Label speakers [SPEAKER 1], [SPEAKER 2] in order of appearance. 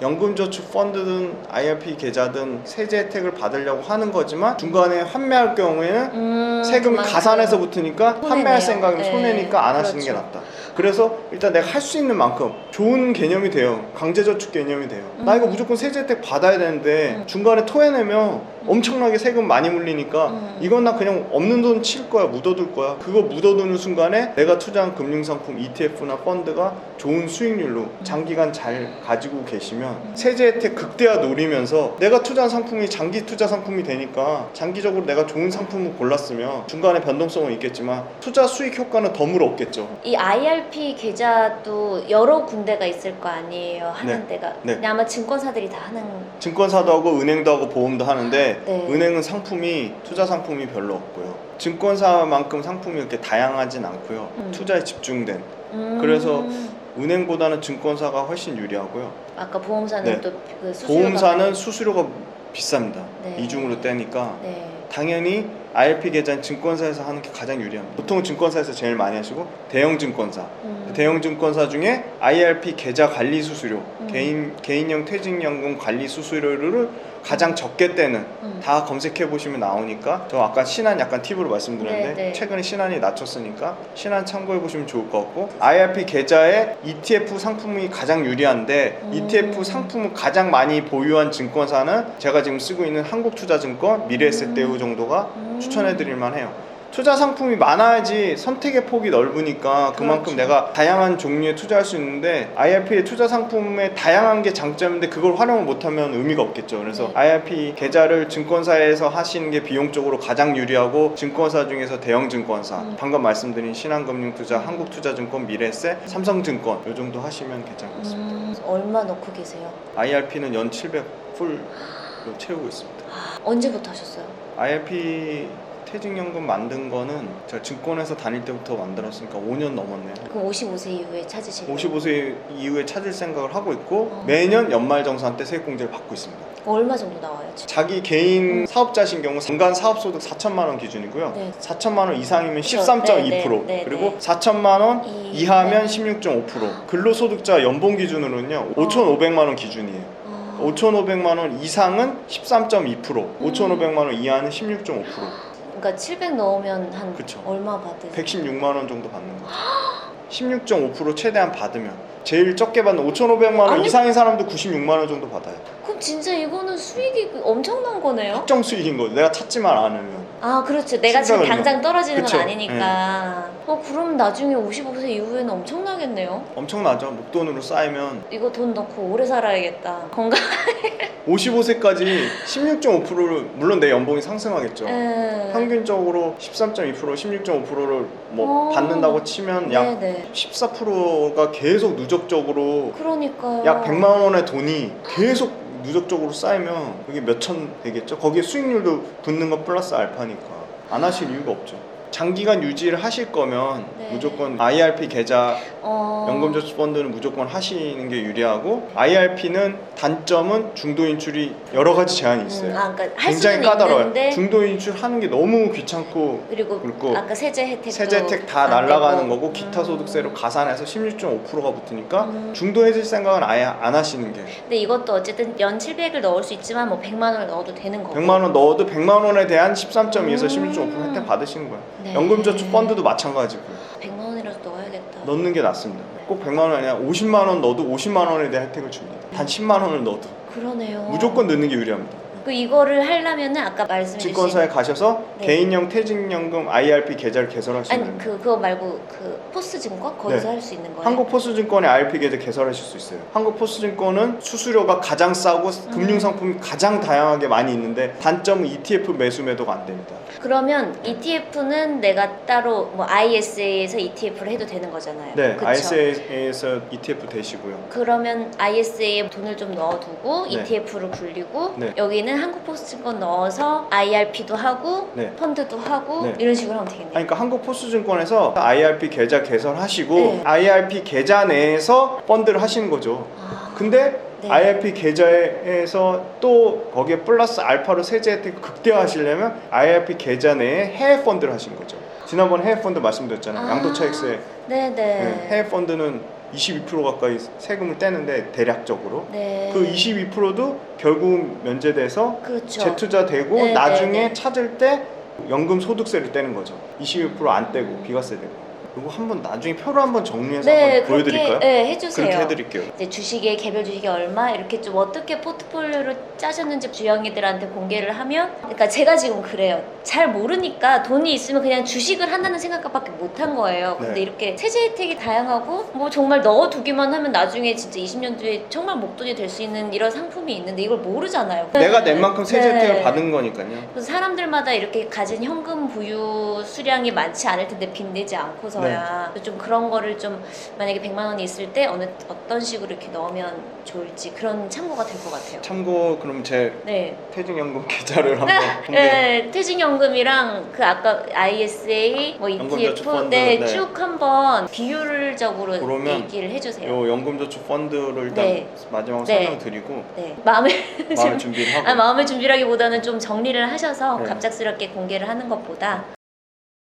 [SPEAKER 1] 연금저축 펀드든 IRP 계좌든 세제 혜택을 받으려고 하는 거지만 중간에 환매할 경우에는 세금이
[SPEAKER 2] 그만큼
[SPEAKER 1] 가산해서 붙으니까
[SPEAKER 2] 손해네요.
[SPEAKER 1] 환매할 생각이면
[SPEAKER 2] 네.
[SPEAKER 1] 손해니까 안 하시는 게
[SPEAKER 2] 그렇죠.
[SPEAKER 1] 낫다. 그래서 일단 내가 할 수 있는 만큼 좋은 개념이 돼요. 강제저축 개념이 돼요. 나 이거 무조건 세제 혜택 받아야 되는데 중간에 토해내면 엄청나게 세금 많이 물리니까 이건 나 그냥 없는 돈 칠 거야, 묻어둘 거야. 그거 묻어두는 순간에 내가 투자한 금융상품 ETF나 펀드가 좋은 수익률로 장기간 잘 가지고 계시면 세제 혜택 극대화 노리면서 내가 투자한 상품이 장기 투자 상품이 되니까 장기적으로 내가 좋은 상품을 골랐으면 중간에 변동성은 있겠지만 투자 수익 효과는 덤으로 없겠죠.
[SPEAKER 2] 이 IRP 계좌도 여러 군데가 있을 거 아니에요, 하는 데가.
[SPEAKER 1] 네.
[SPEAKER 2] 근데 아마 증권사들이 다 하는.
[SPEAKER 1] 증권사도 하고 은행도 하고 보험도 하는데
[SPEAKER 2] 네.
[SPEAKER 1] 은행은 상품이 투자 상품이 별로 없고요. 증권사만큼 상품이 이렇게 다양하진 않고요. 투자에 집중된. 그래서 은행보다는 증권사가 훨씬 유리하고요.
[SPEAKER 2] 아까 보험사는
[SPEAKER 1] 네.
[SPEAKER 2] 또 그 수수료가
[SPEAKER 1] 보험사는 수수료가 비쌉니다.
[SPEAKER 2] 네.
[SPEAKER 1] 이중으로 떼니까
[SPEAKER 2] 네.
[SPEAKER 1] 당연히 IRP 계좌는 증권사에서 하는 게 가장 유리합니다. 보통 증권사에서 제일 많이 하시고 대형 증권사, 대형 증권사 중에 IRP 계좌 관리 수수료, 개인형 퇴직연금 관리 수수료를 가장 적게 떼는 다 검색해 보시면 나오니까 저 아까 신한 약간 팁으로 말씀드렸는데
[SPEAKER 2] 네, 네.
[SPEAKER 1] 최근에 신한이 낮췄으니까 신한 참고해 보시면 좋을 것 같고 IRP 계좌에 ETF 상품이 가장 유리한데 ETF 상품을 가장 많이 보유한 증권사는 제가 지금 쓰고 있는 한국투자증권, 미래에셋대우 정도가 추천해 드릴 만해요. 투자 상품이 많아야지 선택의 폭이 넓으니까 그만큼
[SPEAKER 2] 그렇죠.
[SPEAKER 1] 내가 다양한 종류의 투자할 수 있는데 IRP의 투자 상품의 다양한 게 장점인데 그걸 활용을 못하면 의미가 없겠죠. 그래서
[SPEAKER 2] 네.
[SPEAKER 1] IRP 계좌를 증권사에서 하시는 게 비용적으로 가장 유리하고 증권사 중에서 대형 증권사 방금 말씀드린 신한금융투자, 한국투자증권, 미래에셋, 삼성증권 이 정도 하시면 괜찮을 것 같습니다.
[SPEAKER 2] 얼마 넣고 계세요?
[SPEAKER 1] IRP는 연 700 풀로 채우고 있습니다.
[SPEAKER 2] 언제부터 하셨어요?
[SPEAKER 1] IRP 퇴직연금 만든 거는 제가 증권회사 다닐 때부터 만들었으니까 5년 넘었네요.
[SPEAKER 2] 그럼 55세 이후에 찾으시려고?
[SPEAKER 1] 55세 이후에 찾을 생각을 하고 있고 매년 연말정산 때 세액공제를 받고 있습니다.
[SPEAKER 2] 얼마 정도 나와요? 지금?
[SPEAKER 1] 자기 개인 사업자신 경우 연간 사업소득 4천만 원 기준이고요.
[SPEAKER 2] 네.
[SPEAKER 1] 4천만 원 이상이면
[SPEAKER 2] 그렇죠.
[SPEAKER 1] 13.2%
[SPEAKER 2] 네, 네,
[SPEAKER 1] 그리고
[SPEAKER 2] 네.
[SPEAKER 1] 4천만 원 이하면
[SPEAKER 2] 네.
[SPEAKER 1] 16.5% 근로소득자 연봉 기준으로는요 5,500만 원 기준이에요. 5,500만 원 이상은 13.2%, 5,500만 원 이하는 16.5%.
[SPEAKER 2] 그러니까 700 넣으면 한
[SPEAKER 1] 그쵸.
[SPEAKER 2] 얼마 받으세요?
[SPEAKER 1] 116만 원 정도 받는 거죠. 16.5% 최대한 받으면 제일 적게 받는 5,500만 원
[SPEAKER 2] 아니,
[SPEAKER 1] 이상인 사람도 96만 원 정도 받아요.
[SPEAKER 2] 그럼 진짜 이거는 수익이 엄청난 거네요?
[SPEAKER 1] 확정 수익인 거죠. 내가 찾지만 않으면.
[SPEAKER 2] 아 그렇죠. 내가 지금
[SPEAKER 1] 생각을
[SPEAKER 2] 당장 떨어지는
[SPEAKER 1] 그쵸.
[SPEAKER 2] 건 아니니까. 그럼 나중에 55세 이후에는 엄청나겠네요?
[SPEAKER 1] 엄청나죠. 목돈으로 쌓이면
[SPEAKER 2] 이거 돈 넣고 오래 살아야겠다. 건강.
[SPEAKER 1] 55세까지 16.5%를 물론 내 연봉이 상승하겠죠.
[SPEAKER 2] 네.
[SPEAKER 1] 평균적으로 13.2%, 16.5%를 뭐 받는다고 치면 약
[SPEAKER 2] 네네.
[SPEAKER 1] 14%가 계속 누적적으로
[SPEAKER 2] 그러니까요.
[SPEAKER 1] 약 100만 원의 돈이 계속 누적적으로 쌓이면 그게 몇천 되겠죠. 거기에 수익률도 붙는 거 플러스 알파니까 안 하실 이유가 없죠. 장기간 유지를 하실 거면
[SPEAKER 2] 네.
[SPEAKER 1] 무조건 IRP 계좌 연금저축펀드는 무조건 하시는 게 유리하고 IRP는 단점은 중도 인출이 여러 가지 제한이 있어요.
[SPEAKER 2] 그러니까 할
[SPEAKER 1] 굉장히
[SPEAKER 2] 수는
[SPEAKER 1] 까다로워요.
[SPEAKER 2] 있는데
[SPEAKER 1] 중도 인출하는 게 너무 귀찮고
[SPEAKER 2] 그리고
[SPEAKER 1] 그렇고
[SPEAKER 2] 아까 세제 혜택도
[SPEAKER 1] 세제 혜택 다
[SPEAKER 2] 안
[SPEAKER 1] 날라가는
[SPEAKER 2] 되고.
[SPEAKER 1] 거고 기타 소득세로 가산해서 16.5%가 붙으니까 중도 해질 생각은 아예 안 하시는 게
[SPEAKER 2] 근데 이것도 어쨌든 연 700을 넣을 수 있지만 뭐 100만 원을 넣어도 되는 거고.
[SPEAKER 1] 100만 원 넣어도 100만 원에 대한 13.2에서 16.5% 혜택 받으시는 거예요.
[SPEAKER 2] 네.
[SPEAKER 1] 연금저축 펀드도 마찬가지고요.
[SPEAKER 2] 100만 원이라도 넣어야겠다.
[SPEAKER 1] 넣는 게 낫습니다. 꼭 100만 원 아니라 50만 원 넣어도 50만 원에 대한 혜택을 줍니다. 단 10만 원을 넣어도
[SPEAKER 2] 그러네요.
[SPEAKER 1] 무조건 넣는 게 유리합니다.
[SPEAKER 2] 그 이거를 하려면은 아까 말씀해 주신
[SPEAKER 1] 증권사에 가셔서
[SPEAKER 2] 네.
[SPEAKER 1] 개인형 퇴직연금 IRP 계좌를 개설할 수 있는
[SPEAKER 2] 아니 그거 말고 그 포스증권 거기서
[SPEAKER 1] 네.
[SPEAKER 2] 할 수 있는 거예요?
[SPEAKER 1] 한국포스증권의 IRP 계좌 개설하실 수 있어요. 한국포스증권은 수수료가 가장 싸고 금융상품이 가장 다양하게 많이 있는데 단점은 ETF 매수 매도가 안 됩니다.
[SPEAKER 2] 그러면 ETF는 내가 따로 뭐 ISA에서 ETF를 해도 되는 거잖아요.
[SPEAKER 1] 네,
[SPEAKER 2] 그쵸?
[SPEAKER 1] ISA에서 ETF 되시고요.
[SPEAKER 2] 그러면 ISA에 돈을 좀 넣어두고
[SPEAKER 1] 네.
[SPEAKER 2] ETF를 굴리고
[SPEAKER 1] 네.
[SPEAKER 2] 여기는 한국포스증권 넣어서 IRP도 하고
[SPEAKER 1] 네.
[SPEAKER 2] 펀드도 하고
[SPEAKER 1] 네.
[SPEAKER 2] 이런 식으로 하면 되겠네요.
[SPEAKER 1] 그러니까 한국포스증권에서 IRP 계좌 개설하시고
[SPEAKER 2] 네.
[SPEAKER 1] IRP 계좌 내에서 펀드를 하시는 거죠. 근데
[SPEAKER 2] 네.
[SPEAKER 1] IRP 계좌에서 또 거기에 플러스 알파로 세제 혜택 극대화하시려면 IRP 계좌 내에 해외 펀드를 하신 거죠. 지난번 해외 펀드 말씀드렸잖아요. 양도차익세
[SPEAKER 2] 네네.
[SPEAKER 1] 해외 펀드는 22% 가까이 세금을 떼는데 대략적으로
[SPEAKER 2] 네.
[SPEAKER 1] 그 22%도 결국 면제돼서
[SPEAKER 2] 그렇죠.
[SPEAKER 1] 재투자되고
[SPEAKER 2] 네,
[SPEAKER 1] 나중에
[SPEAKER 2] 네, 네.
[SPEAKER 1] 찾을 때 연금 소득세를 떼는 거죠. 22%안 떼고 비과세 되고. 이거 한번 나중에 표로 한번 정리해서
[SPEAKER 2] 네,
[SPEAKER 1] 한번 보여드릴까요?
[SPEAKER 2] 그렇게 네, 해주세요.
[SPEAKER 1] 그렇게 해드릴게요.
[SPEAKER 2] 이제 주식에 개별 주식이 얼마 이렇게 좀 어떻게 포트폴리오를 짜셨는지 주영이들한테 공개를 하면, 그러니까 제가 지금 그래요. 잘 모르니까 돈이 있으면 그냥 주식을 한다는 생각밖에 못 한 거예요. 근데
[SPEAKER 1] 네.
[SPEAKER 2] 이렇게 세제 혜택이 다양하고 뭐 정말 넣어두기만 하면 나중에 진짜 20년 뒤에 정말 목돈이 될 수 있는 이런 상품이 있는데 이걸 모르잖아요.
[SPEAKER 1] 내가 낸 만큼 세제
[SPEAKER 2] 네.
[SPEAKER 1] 혜택을 받은 거니까요.
[SPEAKER 2] 그래서 사람들마다 이렇게 가진 현금 부유 수량이 많지 않을 텐데 빚내지 않고서야 좀 그런 거를 좀 만약에 100만 원이 있을 때 어떤 식으로 이렇게 넣으면 좋을지 그런 참고가 될 것 같아요.
[SPEAKER 1] 참고 그럼 제
[SPEAKER 2] 네.
[SPEAKER 1] 퇴직연금 계좌를 한번 공개.
[SPEAKER 2] 네, 퇴직연금이랑 그 아까 ISA, 뭐 ETF,
[SPEAKER 1] 연금저축펀드,
[SPEAKER 2] 네,
[SPEAKER 1] 네.
[SPEAKER 2] 쭉 한번 비율적으로
[SPEAKER 1] 그러면
[SPEAKER 2] 얘기를 해주세요.
[SPEAKER 1] 요 연금저축 펀드를 일단
[SPEAKER 2] 네.
[SPEAKER 1] 마지막으로
[SPEAKER 2] 네.
[SPEAKER 1] 설명드리고
[SPEAKER 2] 네, 마음을
[SPEAKER 1] 마음의 준비를 하고
[SPEAKER 2] 마음의 준비라기보다는 좀 정리를 하셔서
[SPEAKER 1] 네.
[SPEAKER 2] 갑작스럽게 공개를 하는 것보다